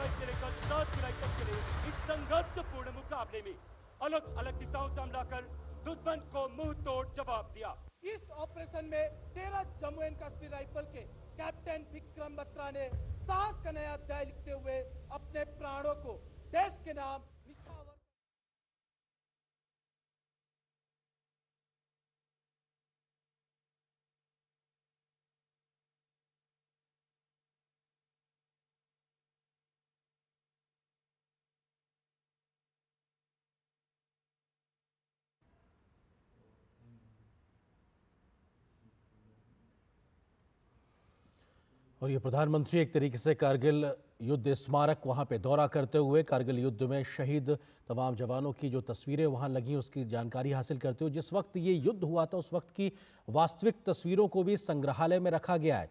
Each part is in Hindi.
जुलाई से लेकर 7 जुलाई तक चले इस संघर्षपूर्ण मुकाबले में अलग अलग दिशाओं से हमला कर दुश्मन को मुंह तोड़ जवाब दिया। इस ऑपरेशन में 13 जम्मू एंड कश्मीर राइफल के कैप्टन विक्रम बत्रा ने साहस का नया अध्याय लिखते हुए अपने प्राणों को देश के नाम निछावर। और ये प्रधानमंत्री एक तरीके से कारगिल युद्ध स्मारक वहाँ पे दौरा करते हुए कारगिल युद्ध में शहीद तमाम जवानों की जो तस्वीरें वहाँ लगी उसकी जानकारी हासिल करते हुए, जिस वक्त ये युद्ध हुआ था उस वक्त की वास्तविक तस्वीरों को भी संग्रहालय में रखा गया है।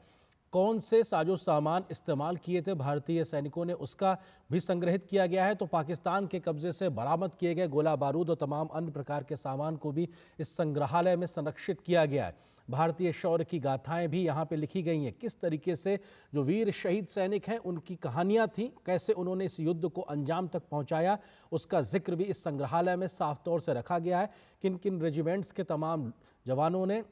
कौन से साजो सामान इस्तेमाल किए थे भारतीय सैनिकों ने उसका भी संग्रहित किया गया है। तो पाकिस्तान के कब्जे से बरामद किए गए गोला बारूद और तमाम अन्य प्रकार के सामान को भी इस संग्रहालय में संरक्षित किया गया है। भारतीय शौर्य की गाथाएं भी यहाँ पे लिखी गई हैं। किस तरीके से जो वीर शहीद सैनिक हैं उनकी कहानियां थीं, कैसे उन्होंने इस युद्ध को अंजाम तक पहुंचाया, उसका जिक्र भी इस संग्रहालय में साफ तौर से रखा गया है। किन किन रेजिमेंट्स के तमाम जवानों ने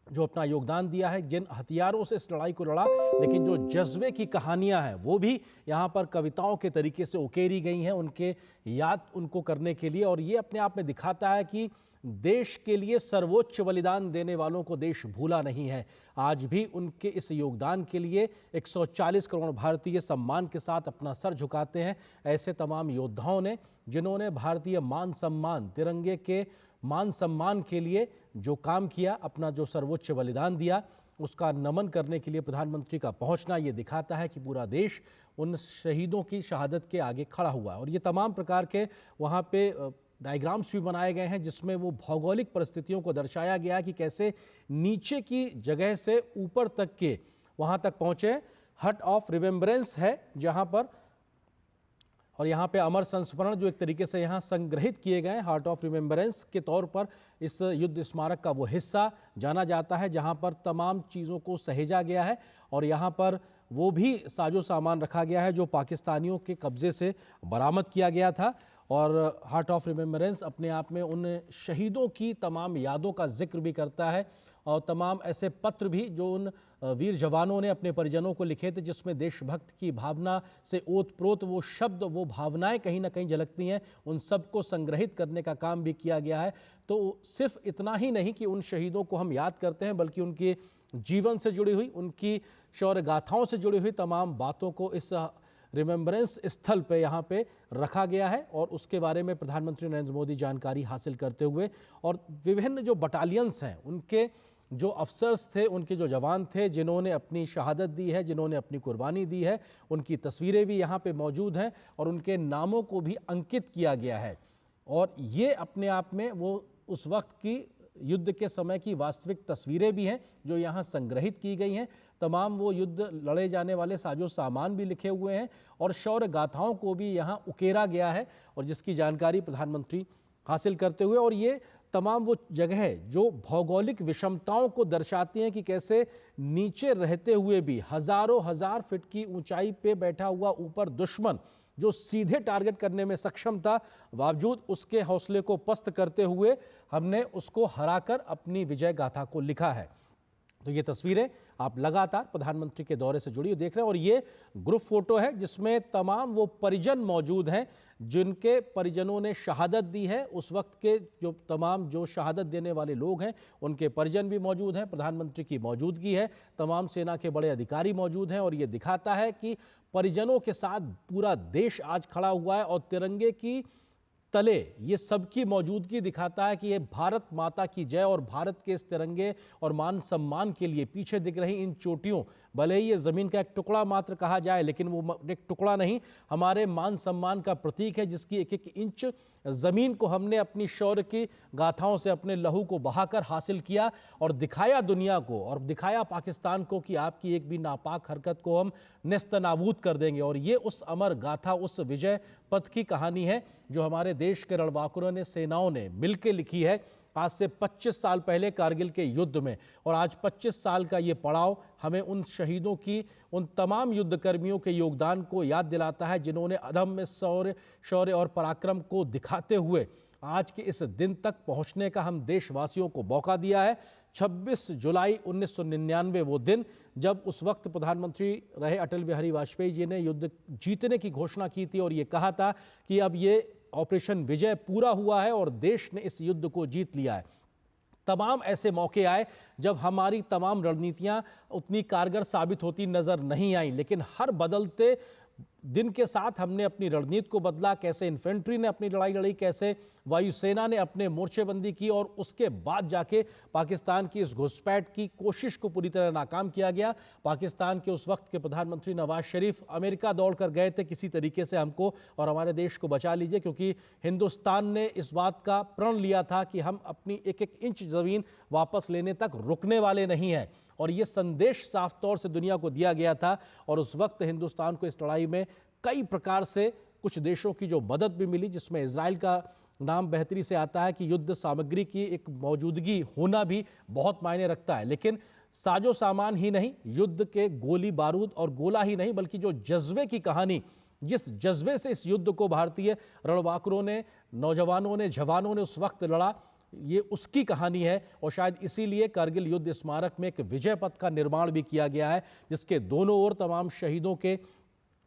जो अपना योगदान दिया है, जिन हथियारों से इस लड़ाई को लड़ा, लेकिन जो जज्बे की कहानियां हैं वो भी यहाँ पर कविताओं के तरीके से उकेरी गई हैं उनके याद उनको करने के लिए। और ये अपने आप में दिखाता है कि देश के लिए सर्वोच्च बलिदान देने वालों को देश भूला नहीं है। आज भी उनके इस योगदान के लिए 140 करोड़ भारतीय सम्मान के साथ अपना सर झुकाते हैं। ऐसे तमाम योद्धाओं ने जिन्होंने भारतीय मान सम्मान, तिरंगे के मान सम्मान के लिए जो काम किया, अपना जो सर्वोच्च बलिदान दिया, उसका नमन करने के लिए प्रधानमंत्री का पहुंचना ये दिखाता है कि पूरा देश उन शहीदों की शहादत के आगे खड़ा हुआ है। और ये तमाम प्रकार के वहाँ पे डायग्राम्स भी बनाए गए हैं जिसमें वो भौगोलिक परिस्थितियों को दर्शाया गया है कि कैसे नीचे की जगह से ऊपर तक के वहाँ तक पहुँचे। हट ऑफ रिमेम्बरेंस है जहाँ पर, और यहाँ पे अमर संस्मरण जो एक तरीके से यहाँ संग्रहित किए गए हार्ट ऑफ रिमेम्बरेंस के तौर पर इस युद्ध स्मारक का वो हिस्सा जाना जाता है जहाँ पर तमाम चीज़ों को सहेजा गया है। और यहाँ पर वो भी साजो सामान रखा गया है जो पाकिस्तानियों के कब्जे से बरामद किया गया था। और हार्ट ऑफ रिमेम्बरेंस अपने आप में उन शहीदों की तमाम यादों का जिक्र भी करता है और तमाम ऐसे पत्र भी जो उन वीर जवानों ने अपने परिजनों को लिखे थे जिसमें देशभक्त की भावना से ओतप्रोत वो शब्द, वो भावनाएं कहीं ना कहीं झलकती हैं, उन सब को संग्रहित करने का काम भी किया गया है। तो सिर्फ इतना ही नहीं कि उन शहीदों को हम याद करते हैं बल्कि उनके जीवन से जुड़ी हुई, उनकी शौर्य गाथाओं से जुड़ी हुई तमाम बातों को इस रिमेम्बरेंस स्थल पे यहाँ पे रखा गया है। और उसके बारे में प्रधानमंत्री नरेंद्र मोदी जानकारी हासिल करते हुए और विभिन्न जो बटालियंस हैं उनके जो अफसर्स थे, उनके जो जवान थे जिन्होंने अपनी शहादत दी है, जिन्होंने अपनी कुर्बानी दी है, उनकी तस्वीरें भी यहाँ पे मौजूद हैं और उनके नामों को भी अंकित किया गया है। और ये अपने आप में वो उस वक्त की युद्ध के समय की वास्तविक तस्वीरें भी हैं जो यहाँ संग्रहित की गई हैं। तमाम वो युद्ध लड़े जाने वाले साजो सामान भी लिखे हुए हैं और शौर्य गाथाओं को भी यहाँ उकेरा गया है और जिसकी जानकारी प्रधानमंत्री हासिल करते हुए, और ये तमाम वो जगह जो भौगोलिक विषमताओं को दर्शाती हैं कि कैसे नीचे रहते हुए भी हजारों हजार फीट की ऊंचाई पे बैठा हुआ ऊपर दुश्मन जो सीधे टारगेट करने में सक्षम था, बावजूद उसके हौसले को पस्त करते हुए हमने उसको हराकर अपनी विजय गाथा को लिखा है। तो ये तस्वीरें आप लगातार प्रधानमंत्री के दौरे से जुड़ी देख रहे हैं और ये ग्रुप फोटो है जिसमें तमाम वो परिजन मौजूद हैं जिनके परिजनों ने शहादत दी है। उस वक्त के जो तमाम जो शहादत देने वाले लोग हैं उनके परिजन भी मौजूद हैं, प्रधानमंत्री की मौजूदगी है, तमाम सेना के बड़े अधिकारी मौजूद हैं और ये दिखाता है कि परिजनों के साथ पूरा देश आज खड़ा हुआ है और तिरंगे की तले ये सबकी मौजूदगी दिखाता है कि ये भारत माता की जय और भारत के इस तिरंगे और मान सम्मान के लिए पीछे दिख रही इन चोटियों, भले ही ये ज़मीन का एक टुकड़ा मात्र कहा जाए लेकिन वो एक टुकड़ा नहीं, हमारे मान सम्मान का प्रतीक है जिसकी एक एक इंच ज़मीन को हमने अपनी शौर्य की गाथाओं से अपने लहू को बहाकर हासिल किया और दिखाया दुनिया को और दिखाया पाकिस्तान को कि आपकी एक भी नापाक हरकत को हम नेस्तनाबूद कर देंगे। और ये उस अमर गाथा, उस विजय पथ की कहानी है जो हमारे देश के रणबांकुरों ने, सेनाओं ने मिलकर लिखी है। आज से 25 साल पहले कारगिल के युद्ध में। और आज 25 साल का ये पड़ाव हमें उन शहीदों की, उन तमाम युद्धकर्मियों के योगदान को याद दिलाता है जिन्होंने अदम्य शौर्य और पराक्रम को दिखाते हुए आज के इस दिन तक पहुंचने का हम देशवासियों को मौका दिया है। 26 जुलाई 1999 वो दिन जब उस वक्त प्रधानमंत्री रहे अटल बिहारी वाजपेयी जी ने युद्ध जीतने की घोषणा की थी और ये कहा था कि अब ये ऑपरेशन विजय पूरा हुआ है और देश ने इस युद्ध को जीत लिया है। तमाम ऐसे मौके आए जब हमारी तमाम रणनीतियां उतनी कारगर साबित होती नजर नहीं आई, लेकिन हर बदलते दिन के साथ हमने अपनी रणनीति को बदला। कैसे इन्फेंट्री ने अपनी लड़ाई लड़ी, कैसे वायुसेना ने अपने मोर्चेबंदी की और उसके बाद जाके पाकिस्तान की इस घुसपैठ की कोशिश को पूरी तरह नाकाम किया गया। पाकिस्तान के उस वक्त के प्रधानमंत्री नवाज शरीफ अमेरिका दौड़कर गए थे किसी तरीके से हमको और हमारे देश को बचा लीजिए, क्योंकि हिंदुस्तान ने इस बात का प्रण लिया था कि हम अपनी एक एक इंच जमीन वापस लेने तक रुकने वाले नहीं हैं। और ये संदेश साफ तौर से दुनिया को दिया गया था और उस वक्त हिंदुस्तान को इस लड़ाई में कई प्रकार से कुछ देशों की जो मदद भी मिली, जिसमें इजराइल का नाम बेहतरी से आता है कि युद्ध सामग्री की एक मौजूदगी होना भी बहुत मायने रखता है। लेकिन साजो सामान ही नहीं, युद्ध के गोली बारूद और गोला ही नहीं, बल्कि जो जज्बे की कहानी, जिस जज्बे से इस युद्ध को भारतीय रणबांकुरों ने, नौजवानों ने, जवानों ने उस वक्त लड़ा, ये उसकी कहानी है। और शायद इसीलिए कारगिल युद्ध स्मारक में एक विजय पथ का निर्माण भी किया गया है, जिसके दोनों ओर तमाम शहीदों के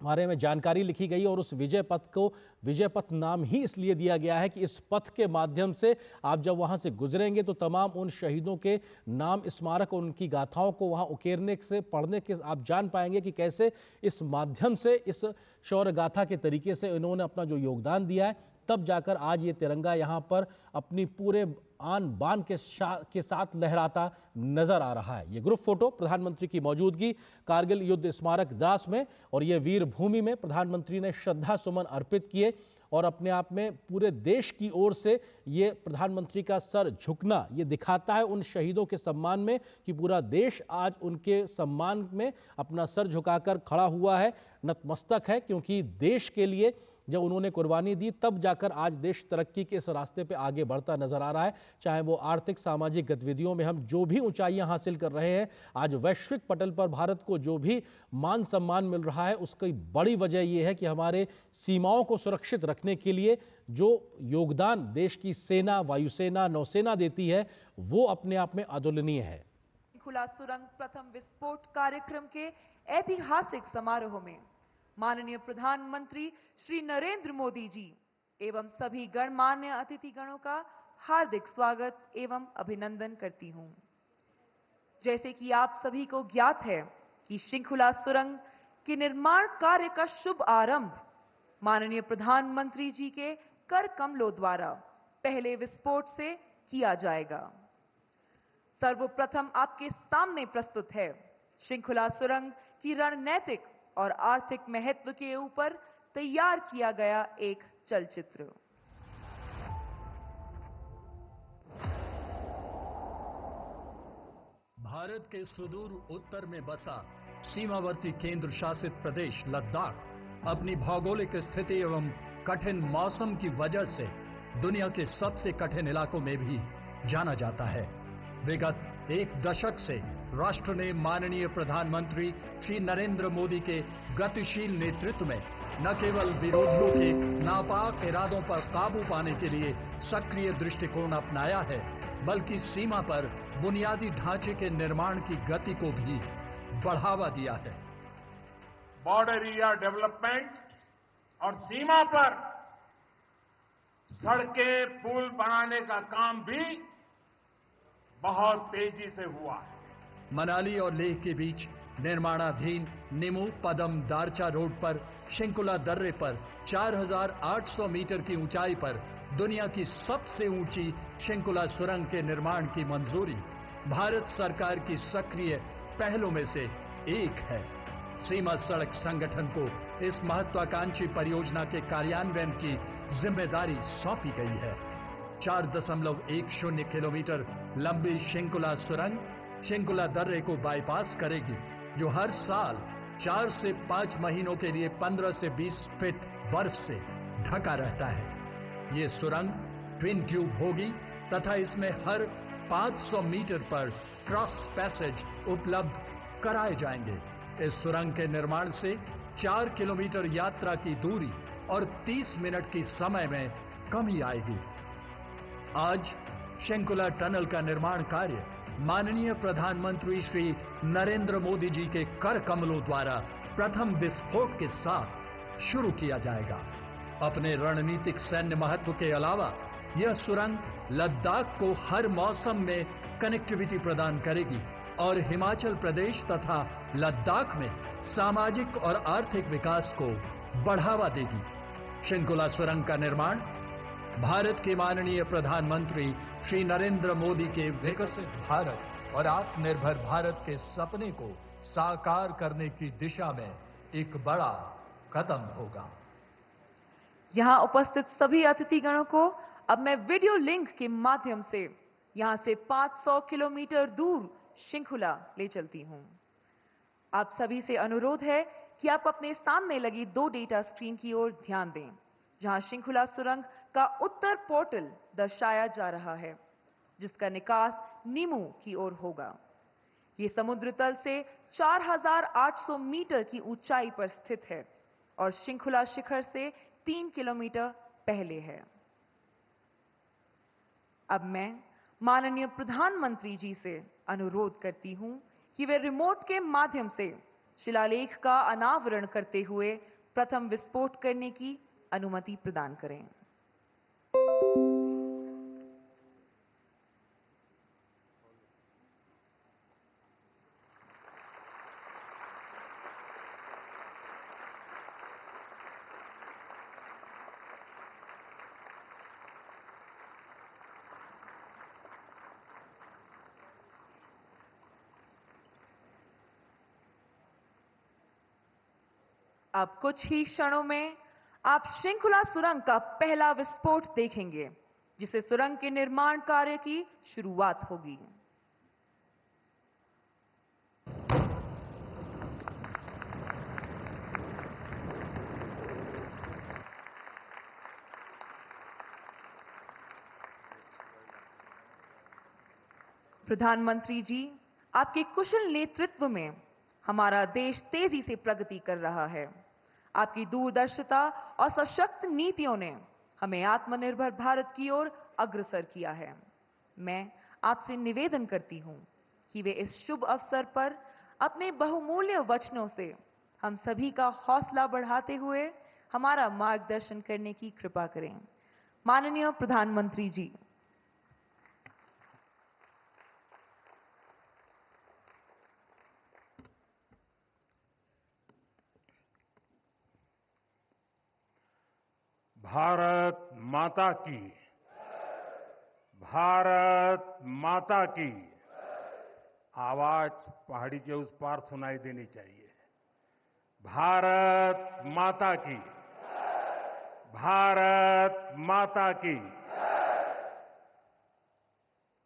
बारे में जानकारी लिखी गई। और उस विजय पथ को विजय पथ नाम ही इसलिए दिया गया है कि इस पथ के माध्यम से आप जब वहां से गुजरेंगे तो तमाम उन शहीदों के नाम, स्मारक और उनकी गाथाओं को वहां उकेरने से, पढ़ने के आप जान पाएंगे कि कैसे इस माध्यम से, इस शौर्य गाथा के तरीके से इन्होंने अपना जो योगदान दिया है, तब जाकर आज ये तिरंगा यहाँ पर अपनी पूरे आन बान के साथ लहराता नजर आ रहा है। ये ग्रुप फोटो प्रधानमंत्री की मौजूदगी कारगिल युद्ध स्मारक द्रास में और ये वीर भूमि में प्रधानमंत्री ने श्रद्धा सुमन अर्पित किए और अपने आप में पूरे देश की ओर से ये प्रधानमंत्री का सर झुकना ये दिखाता है उन शहीदों के सम्मान में कि पूरा देश आज उनके सम्मान में अपना सर झुकाकर खड़ा हुआ है, नतमस्तक है, क्योंकि देश के लिए जब उन्होंने कुर्बानी दी तब जाकर आज देश तरक्की के इस रास्ते पे आगे बढ़ता नजर आ रहा है। चाहे वो आर्थिक सामाजिक गतिविधियों में हम जो भी ऊंचाइयां हासिल कर रहे हैं, आज वैश्विक पटल पर भारत को जो भी मान सम्मान मिल रहा है, उसकी बड़ी वजह यह है कि हमारे सीमाओं को सुरक्षित रखने के लिए जो योगदान देश की सेना, वायुसेना, नौसेना देती है, वो अपने आप में अतुलनीय है। खुला सुरंग प्रथम विस्फोट कार्यक्रम के ऐतिहासिक समारोह में माननीय प्रधानमंत्री श्री नरेंद्र मोदी जी एवं सभी गणमान्य अतिथिगणों का हार्दिक स्वागत एवं अभिनंदन करती हूं। जैसे कि आप सभी को ज्ञात है कि श्रृंखला सुरंग के निर्माण कार्य का शुभ आरंभ माननीय प्रधानमंत्री जी के कर कमलों द्वारा पहले विस्फोट से किया जाएगा। सर्वप्रथम आपके सामने प्रस्तुत है श्रृंखला सुरंग की रणनीतिक और आर्थिक महत्व के ऊपर तैयार किया गया एक चलचित्र। भारत के सुदूर उत्तर में बसा सीमावर्ती केंद्र शासित प्रदेश लद्दाख अपनी भौगोलिक स्थिति एवं कठिन मौसम की वजह से दुनिया के सबसे कठिन इलाकों में भी जाना जाता है। विगत एक दशक से राष्ट्र ने माननीय प्रधानमंत्री श्री नरेंद्र मोदी के गतिशील नेतृत्व में न केवल विरोधियों के नापाक इरादों पर काबू पाने के लिए सक्रिय दृष्टिकोण अपनाया है, बल्कि सीमा पर बुनियादी ढांचे के निर्माण की गति को भी बढ़ावा दिया है। बॉर्डर एरिया डेवलपमेंट और सीमा पर सड़कें, पुल बनाने का काम भी बहुत तेजी से हुआ है। मनाली और लेह के बीच निर्माणाधीन निमू पदम दारचा रोड पर शिंकुला दर्रे पर 4,800 मीटर की ऊंचाई पर दुनिया की सबसे ऊंची शिंकुला सुरंग के निर्माण की मंजूरी भारत सरकार की सक्रिय पहलों में से एक है। सीमा सड़क संगठन को इस महत्वाकांक्षी परियोजना के कार्यान्वयन की जिम्मेदारी सौंपी गई है। 4.10 किलोमीटर लंबी शिंकुला सुरंग शिंकुला दर्रे को बाईपास करेगी, जो हर साल 4 से 5 महीनों के लिए 15 से 20 फीट बर्फ से ढका रहता है। ये सुरंग ट्विन ट्यूब होगी तथा इसमें हर 500 मीटर पर क्रॉस पैसेज उपलब्ध कराए जाएंगे। इस सुरंग के निर्माण से 4 किलोमीटर यात्रा की दूरी और 30 मिनट की समय में कमी आएगी। आज शंकुला टनल का निर्माण कार्य माननीय प्रधानमंत्री श्री नरेंद्र मोदी जी के कर कमलों द्वारा प्रथम विस्फोट के साथ शुरू किया जाएगा। अपने रणनीतिक सैन्य महत्व के अलावा यह सुरंग लद्दाख को हर मौसम में कनेक्टिविटी प्रदान करेगी और हिमाचल प्रदेश तथा लद्दाख में सामाजिक और आर्थिक विकास को बढ़ावा देगी। शंकुला सुरंग का निर्माण भारत के माननीय प्रधानमंत्री श्री नरेंद्र मोदी के विकसित भारत और आत्मनिर्भर भारत के सपने को साकार करने की दिशा में एक बड़ा कदम होगा। यहां उपस्थित सभी अतिथिगणों को अब मैं वीडियो लिंक के माध्यम से यहां से 500 किलोमीटर दूर शंकुला ले चलती हूं। आप सभी से अनुरोध है कि आप अपने सामने लगी 2 डेटा स्क्रीन की ओर ध्यान दें, जहां शंकुला सुरंग का उत्तर पोर्टल दर्शाया जा रहा है, जिसका निकास नीमू की ओर होगा। ये समुद्र तल से 4800 मीटर की ऊंचाई पर स्थित है और शंकुला शिखर से 3 किलोमीटर पहले है। अब मैं माननीय प्रधानमंत्री जी से अनुरोध करती हूं कि वे रिमोट के माध्यम से शिलालेख का अनावरण करते हुए प्रथम विस्फोट करने की अनुमति प्रदान करें। अब कुछ ही क्षणों में आप शंकुला सुरंग का पहला विस्फोट देखेंगे, जिससे सुरंग के निर्माण कार्य की शुरुआत होगी। प्रधानमंत्री जी, आपके कुशल नेतृत्व में हमारा देश तेजी से प्रगति कर रहा है। आपकी दूरदर्शिता और सशक्त नीतियों ने हमें आत्मनिर्भर भारत की ओर अग्रसर किया है। मैं आपसे निवेदन करती हूं कि वे इस शुभ अवसर पर अपने बहुमूल्य वचनों से हम सभी का हौसला बढ़ाते हुए हमारा मार्गदर्शन करने की कृपा करें। माननीय प्रधानमंत्री जी। भारत माता की, भारत माता की आवाज पहाड़ी के उस पार सुनाई देनी चाहिए। भारत माता की, भारत माता की।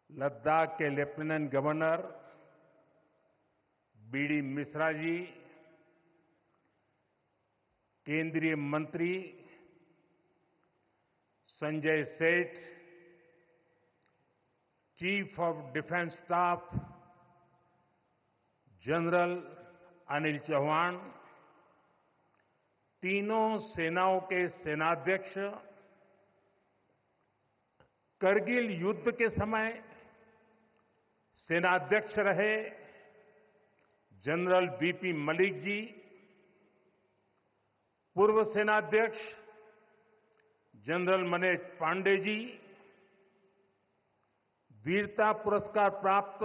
लद्दाख के lieutenant governor BD Mishra ji, केंद्रीय मंत्री Sanjay Seth, chief of defence staff general Anil Chauhan, तीनों सेनाओं के सेनाध्यक्ष, करगिल युद्ध के समय सेनाध्यक्ष रहे जनरल वीपी मलिक जी, पूर्व सेनाध्यक्ष जनरल मनोज पांडे जी, वीरता पुरस्कार प्राप्त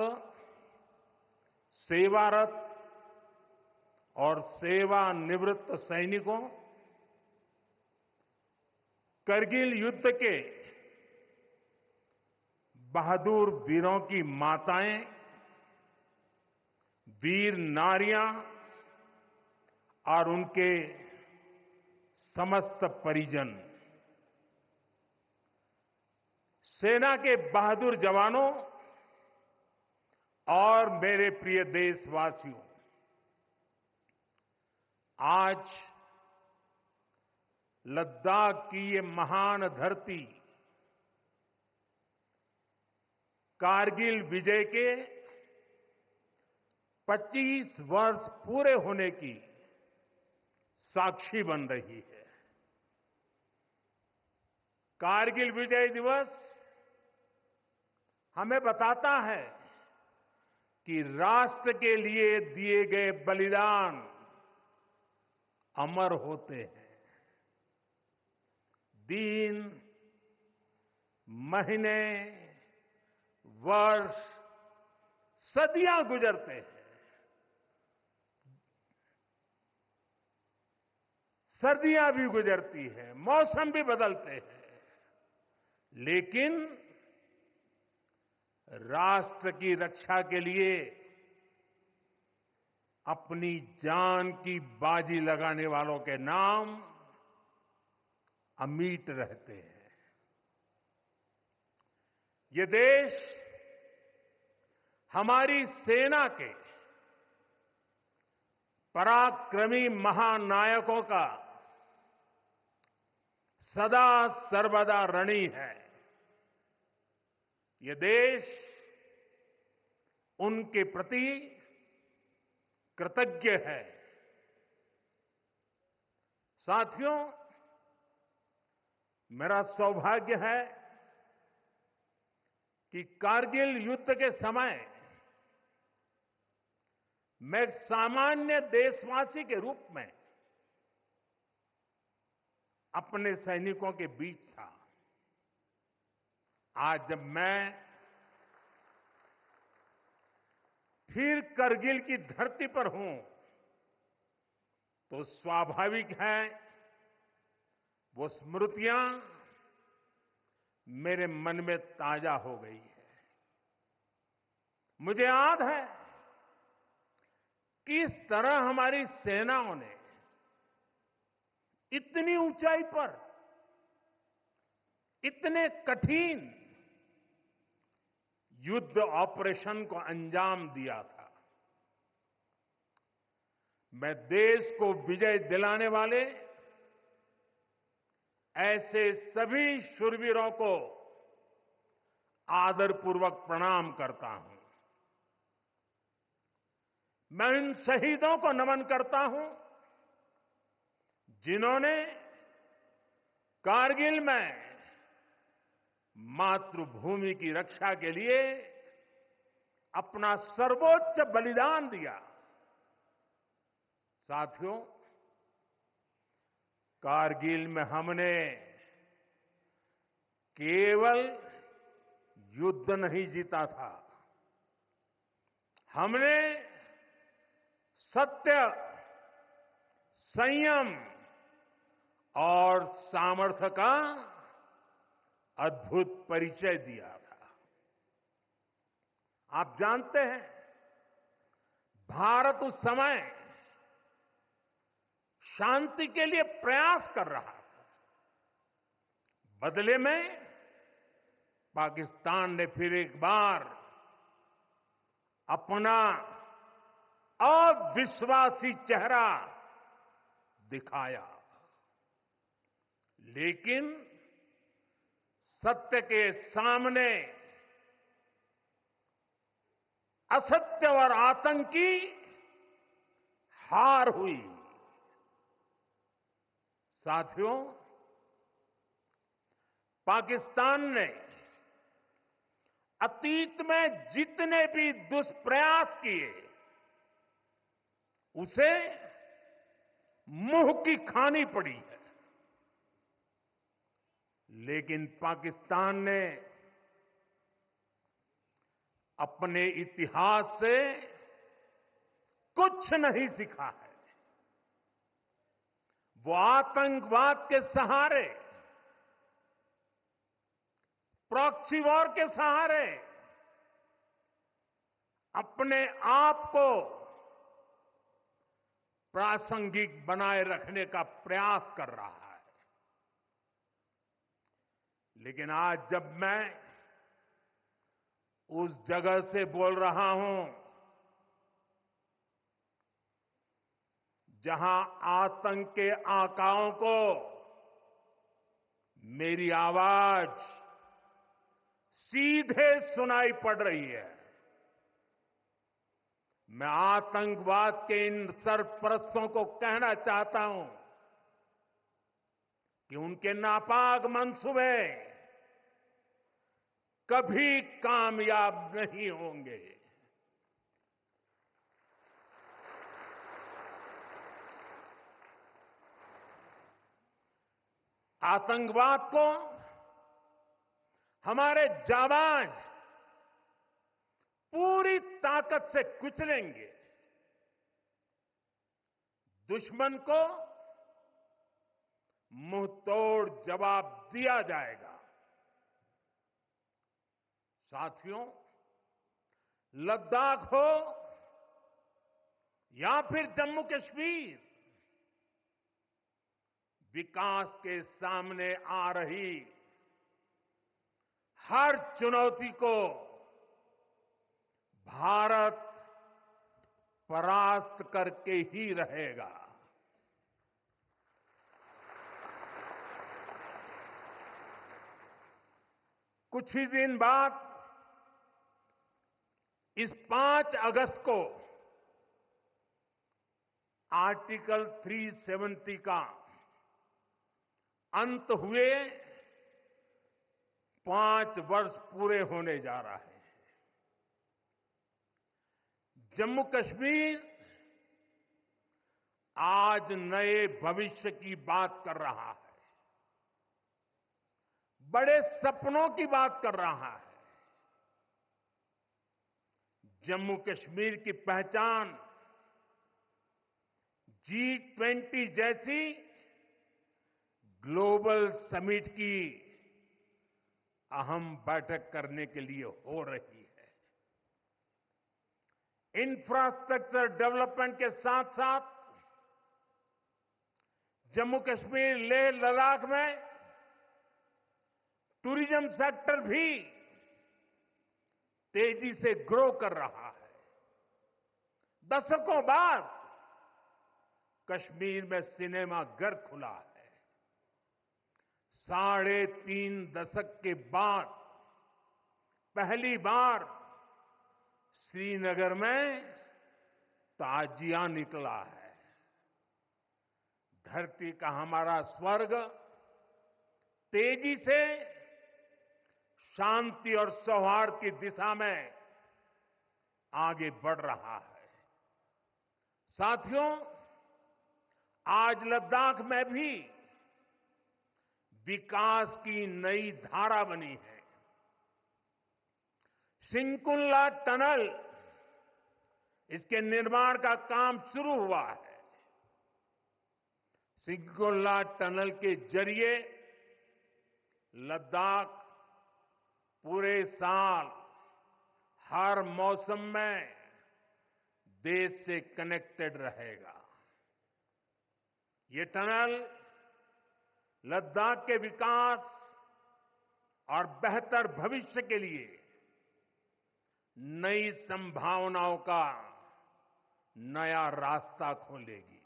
सेवारत और सेवानिवृत्त सैनिकों, करगिल युद्ध के बहादुर वीरों की माताएं, वीर नारियां और उनके समस्त परिजन, सेना के बहादुर जवानों और मेरे प्रिय देशवासियों, आज लद्दाख की ये महान धरती कारगिल विजय के 25 वर्ष पूरे होने की साक्षी बन रही है। कारगिल विजय दिवस हमें बताता है कि राष्ट्र के लिए दिए गए बलिदान अमर होते हैं। दिन, महीने, वर्ष, सदियां गुजरते हैं, सर्दियां भी गुजरती हैं, मौसम भी बदलते हैं, लेकिन राष्ट्र की रक्षा के लिए अपनी जान की बाजी लगाने वालों के नाम अमिट रहते हैं। ये देश हमारी सेना के पराक्रमी महानायकों का सदा सर्वदा ऋणी है। ये देश उनके प्रति कृतज्ञ है। साथियों, मेरा सौभाग्य है कि कारगिल युद्ध के समय मैं एक सामान्य देशवासी के रूप में अपने सैनिकों के बीच था। आज जब मैं फिर करगिल की धरती पर हूं, तो स्वाभाविक है वो स्मृतियां मेरे मन में ताजा हो गई है। मुझे याद है किस तरह हमारी सेनाओं ने इतनी ऊंचाई पर इतने कठिन युद्ध ऑपरेशन को अंजाम दिया था। मैं देश को विजय दिलाने वाले ऐसे सभी शूरवीरों को आदरपूर्वक प्रणाम करता हूं। मैं उन शहीदों को नमन करता हूं जिन्होंने कारगिल में मातृभूमि की रक्षा के लिए अपना सर्वोच्च बलिदान दिया। साथियों, कारगिल में हमने केवल युद्ध नहीं जीता था, हमने सत्य, संयम और सामर्थ्य का अद्भुत परिचय दिया था। आप जानते हैं, भारत उस समय शांति के लिए प्रयास कर रहा था। बदले में पाकिस्तान ने फिर एक बार अपना अविश्वासी चेहरा दिखाया। लेकिन सत्य के सामने असत्य और आतंक की हार हुई। साथियों, पाकिस्तान ने अतीत में जितने भी दुष्प्रयास किए, उसे मुंह की खानी पड़ी है। लेकिन पाकिस्तान ने अपने इतिहास से कुछ नहीं सीखा है। वो आतंकवाद के सहारे, प्रॉक्सी वॉर के सहारे अपने आप को प्रासंगिक बनाए रखने का प्रयास कर रहा है। लेकिन आज जब मैं उस जगह से बोल रहा हूं जहां आतंक के आकाओं को मेरी आवाज सीधे सुनाई पड़ रही है। मैं आतंकवाद के इन सरपरस्तों को कहना चाहता हूं कि उनके नापाक मंसूबे कभी कामयाब नहीं होंगे। आतंकवाद को हमारे जाबाज पूरी ताकत से कुचलेंगे। दुश्मन को मुंहतोड़ जवाब दिया जाएगा। साथियों, लद्दाख हो या फिर जम्मू कश्मीर, विकास के सामने आ रही हर चुनौती को भारत परास्त करके ही रहेगा। कुछ ही दिन बाद इस 5 अगस्त को आर्टिकल 370 का अंत हुए 5 वर्ष पूरे होने जा रहा है। जम्मू कश्मीर आज नए भविष्य की बात कर रहा है, बड़े सपनों की बात कर रहा है। जम्मू कश्मीर की पहचान G20 जैसी ग्लोबल समिट की अहम बैठक करने के लिए हो रही है। इंफ्रास्ट्रक्चर डेवलपमेंट के साथ साथ जम्मू कश्मीर लेह लद्दाख में टूरिज्म सेक्टर भी तेजी से ग्रो कर रहा है। दशकों बाद कश्मीर में सिनेमा घर खुला है। 3.5 दशक के बाद पहली बार श्रीनगर में ताजिया निकला है। धरती का हमारा स्वर्ग तेजी से शांति और सौहार्द की दिशा में आगे बढ़ रहा है। साथियों, आज लद्दाख में भी विकास की नई धारा बनी है। सिंकुल्ला टनल, इसके निर्माण का काम शुरू हुआ है। सिंकुल्ला टनल के जरिए लद्दाख पूरे साल हर मौसम में देश से कनेक्टेड रहेगा। ये टनल लद्दाख के विकास और बेहतर भविष्य के लिए नई संभावनाओं का नया रास्ता खोलेगी।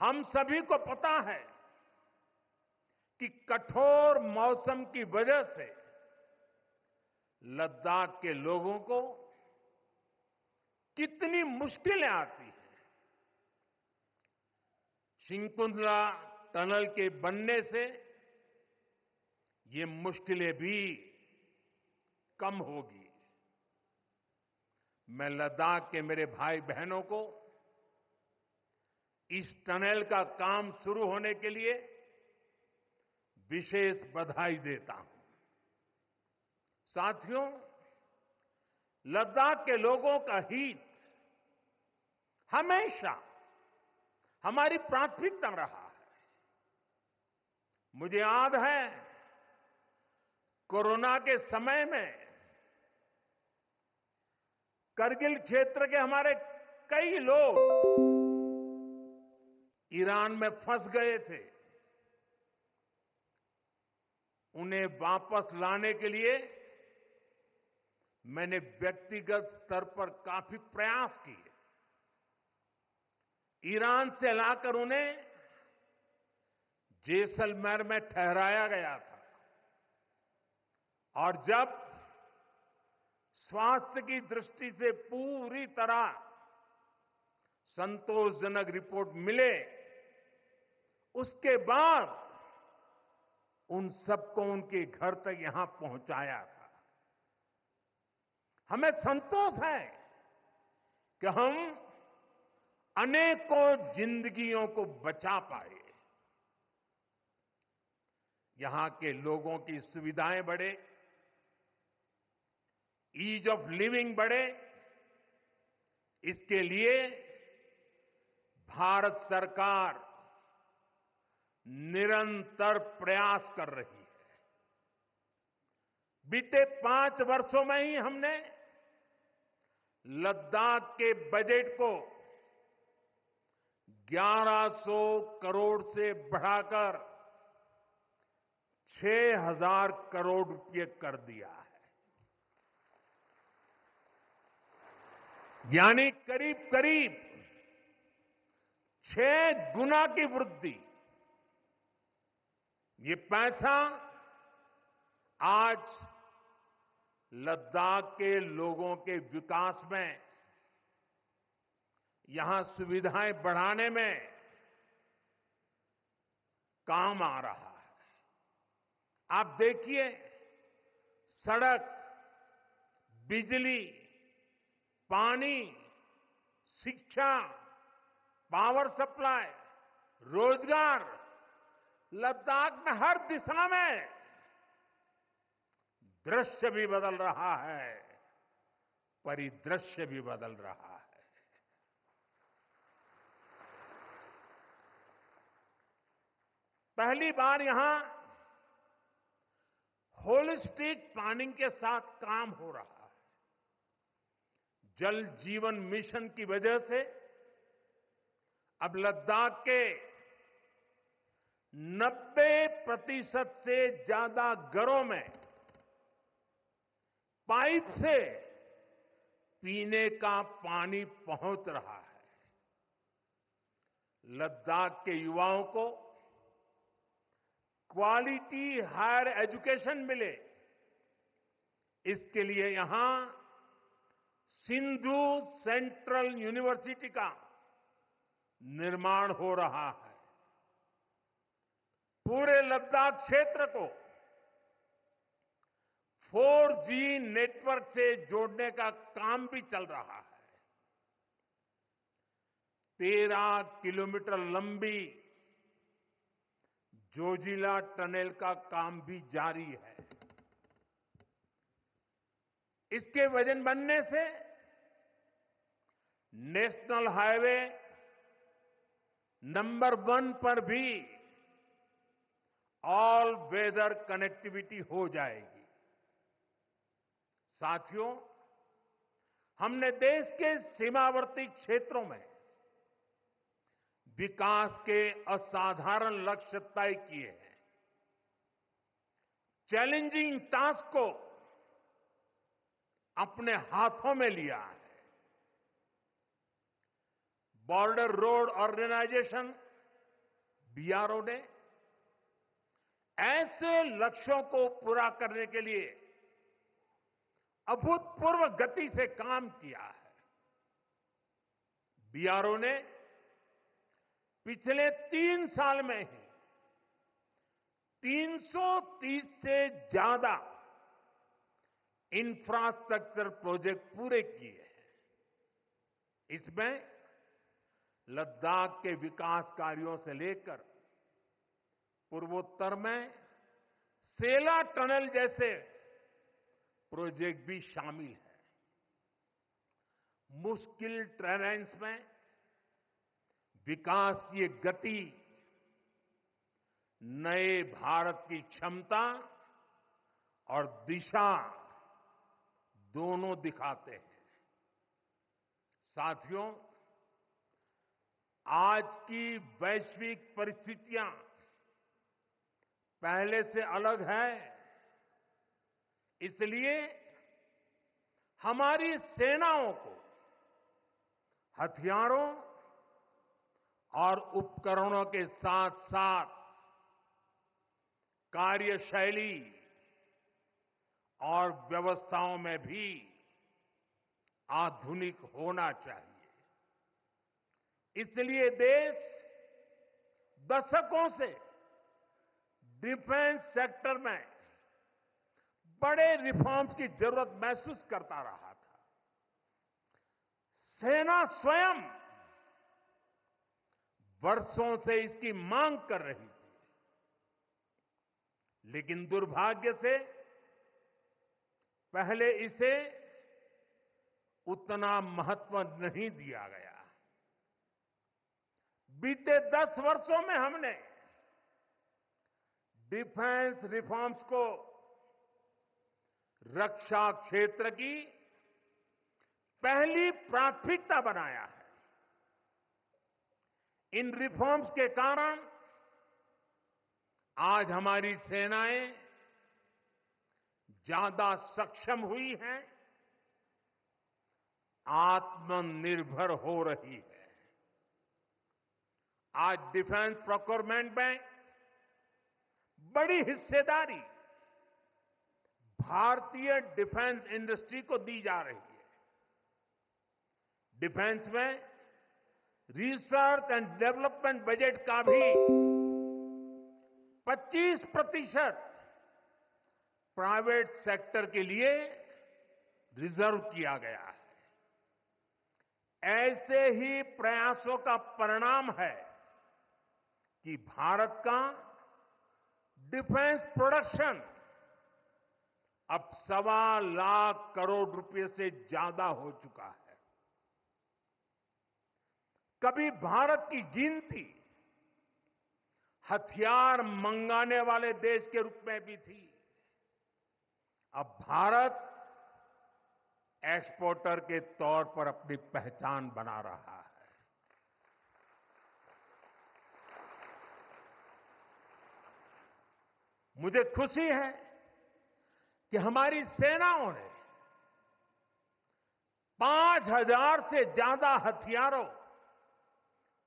हम सभी को पता है कि कठोर मौसम की वजह से लद्दाख के लोगों को कितनी मुश्किलें आती हैं। सिंकुल्ला टनल के बनने से ये मुश्किलें भी कम होगी। मैं लद्दाख के मेरे भाई बहनों को इस टनल का काम शुरू होने के लिए विशेष बधाई देता हूं। साथियों, लद्दाख के लोगों का हित हमेशा हमारी प्राथमिकता रहा है। मुझे याद है कोरोना के समय में करगिल क्षेत्र के हमारे कई लोग ईरान में फंस गए थे। उन्हें वापस लाने के लिए मैंने व्यक्तिगत स्तर पर काफी प्रयास किए। ईरान से लाकर उन्हें जैसलमेर में ठहराया गया था। और जब स्वास्थ्य की दृष्टि से पूरी तरह संतोषजनक रिपोर्ट मिले, उसके बाद उन सबको उनके घर तक यहां पहुंचाया था। हमें संतोष है कि हम अनेकों जिंदगियों को बचा पाए। यहां के लोगों की सुविधाएं बढ़े, ईज ऑफ लिविंग बढ़े, इसके लिए भारत सरकार निरंतर प्रयास कर रही है। बीते 5 वर्षों में ही हमने लद्दाख के बजट को 1100 करोड़ से बढ़ाकर 6000 करोड़ रुपए कर दिया है। यानी करीब करीब 6 गुना की वृद्धि। ये पैसा आज लद्दाख के लोगों के विकास में, यहां सुविधाएं बढ़ाने में काम आ रहा है। आप देखिए, सड़क, बिजली, पानी, शिक्षा, पावर सप्लाई, रोजगार, लद्दाख में हर दिशा में दृश्य भी बदल रहा है, परिदृश्य भी बदल रहा है। पहली बार यहां होलिस्टिक प्लानिंग के साथ काम हो रहा है। जल जीवन मिशन की वजह से अब लद्दाख के 90% से ज्यादा घरों में पाइप से पीने का पानी पहुंच रहा है। लद्दाख के युवाओं को क्वालिटी हायर एजुकेशन मिले, इसके लिए यहां सिंधु सेंट्रल यूनिवर्सिटी का निर्माण हो रहा है। पूरे लद्दाख क्षेत्र को 4G नेटवर्क से जोड़ने का काम भी चल रहा है। 13 किलोमीटर लंबी जोजिला टनल का काम भी जारी है। इसके वजन बनने से नेशनल हाईवे नंबर 1 पर भी ऑल वेदर कनेक्टिविटी हो जाएगी। साथियों, हमने देश के सीमावर्ती क्षेत्रों में विकास के असाधारण लक्ष्य तय किए हैं। चैलेंजिंग टास्क को अपने हाथों में लिया है। बॉर्डर रोड ऑर्गेनाइजेशन बीआरओ ने ऐसे लक्ष्यों को पूरा करने के लिए अभूतपूर्व गति से काम किया है। बीआरओ ने पिछले 3 साल में ही 330 से ज्यादा इंफ्रास्ट्रक्चर प्रोजेक्ट पूरे किए हैं। इसमें लद्दाख के विकास कार्यों से लेकर पूर्वोत्तर में सेला टनल जैसे प्रोजेक्ट भी शामिल है। मुश्किल टेरेन्स में विकास की एक गति नए भारत की क्षमता और दिशा दोनों दिखाते हैं। साथियों, आज की वैश्विक परिस्थितियां पहले से अलग है। इसलिए हमारी सेनाओं को हथियारों और उपकरणों के साथ साथ कार्यशैली और व्यवस्थाओं में भी आधुनिक होना चाहिए। इसलिए देश दशकों से डिफेंस सेक्टर में बड़े रिफॉर्म्स की जरूरत महसूस करता रहा था। सेना स्वयं वर्षों से इसकी मांग कर रही थी, लेकिन दुर्भाग्य से पहले इसे उतना महत्व नहीं दिया गया। बीते 10 वर्षों में हमने डिफेंस रिफॉर्म्स को रक्षा क्षेत्र की पहली प्राथमिकता बनाया है। इन रिफॉर्म्स के कारण आज हमारी सेनाएं ज्यादा सक्षम हुई हैं, आत्मनिर्भर हो रही है। आज डिफेंस प्रोक्योरमेंट में बड़ी हिस्सेदारी भारतीय डिफेंस इंडस्ट्री को दी जा रही है। डिफेंस में रिसर्च एंड डेवलपमेंट बजट का भी 25% प्राइवेट सेक्टर के लिए रिजर्व किया गया है। ऐसे ही प्रयासों का परिणाम है कि भारत का डिफेंस प्रोडक्शन अब 1.25 लाख करोड़ रुपए से ज्यादा हो चुका है। कभी भारत की गिनती हथियार मंगाने वाले देश के रूप में भी थी। अब भारत एक्सपोर्टर के तौर पर अपनी पहचान बना रहा है। मुझे खुशी है कि हमारी सेनाओं ने 5,000 से ज्यादा हथियारों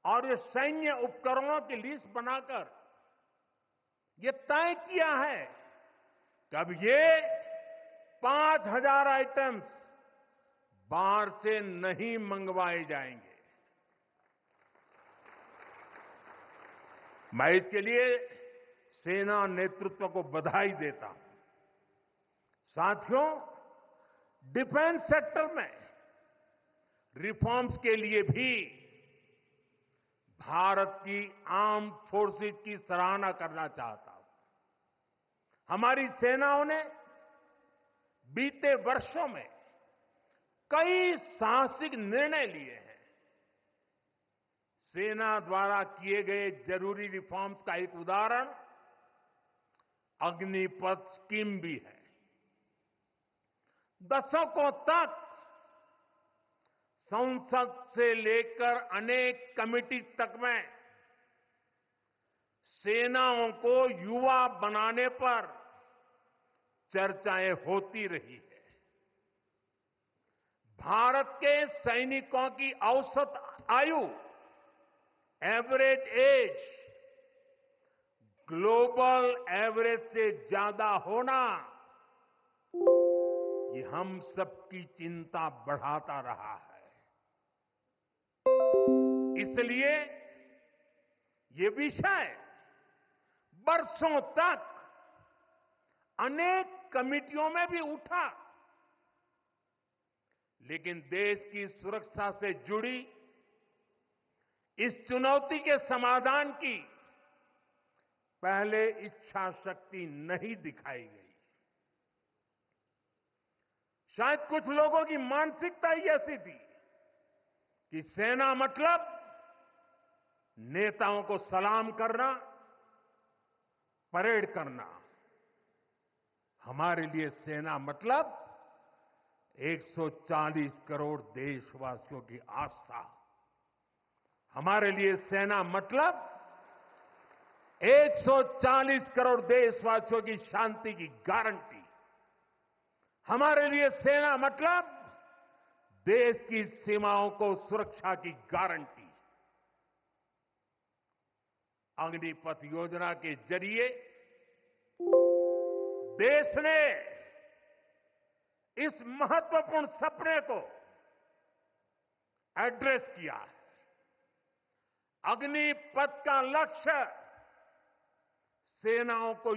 और ये सैन्य उपकरणों की लिस्ट बनाकर ये तय किया है कि अब ये 5,000 आइटम्स बाहर से नहीं मंगवाए जाएंगे। मैं इसके लिए सेना नेतृत्व को बधाई देता हूं। साथियों, डिफेंस सेक्टर में रिफॉर्म्स के लिए भी भारत की आर्म्ड फोर्सेस की सराहना करना चाहता हूं। हमारी सेनाओं ने बीते वर्षों में कई साहसिक निर्णय लिए हैं। सेना द्वारा किए गए जरूरी रिफॉर्म्स का एक उदाहरण अग्निपथ स्कीम भी है। दशकों तक संसद से लेकर अनेक कमेटी तक में सेनाओं को युवा बनाने पर चर्चाएं होती रही है। भारत के सैनिकों की औसत आयु, एवरेज एज, ग्लोबल एवरेज से ज्यादा होना, ये हम सबकी चिंता बढ़ाता रहा है। इसलिए ये विषय वर्षों तक अनेक कमिटियों में भी उठा, लेकिन देश की सुरक्षा से जुड़ी इस चुनौती के समाधान की पहले इच्छा शक्ति नहीं दिखाई गई। शायद कुछ लोगों की मानसिकता ही ऐसी थी कि सेना मतलब नेताओं को सलाम करना, परेड करना। हमारे लिए सेना मतलब 140 करोड़ देशवासियों की आस्था। हमारे लिए सेना मतलब 140 करोड़ देशवासियों की शांति की गारंटी। हमारे लिए सेना मतलब देश की सीमाओं को सुरक्षा की गारंटी। अग्निपथ योजना के जरिए देश ने इस महत्वपूर्ण सपने को एड्रेस किया है। अग्निपथ का लक्ष्य सेनाओं को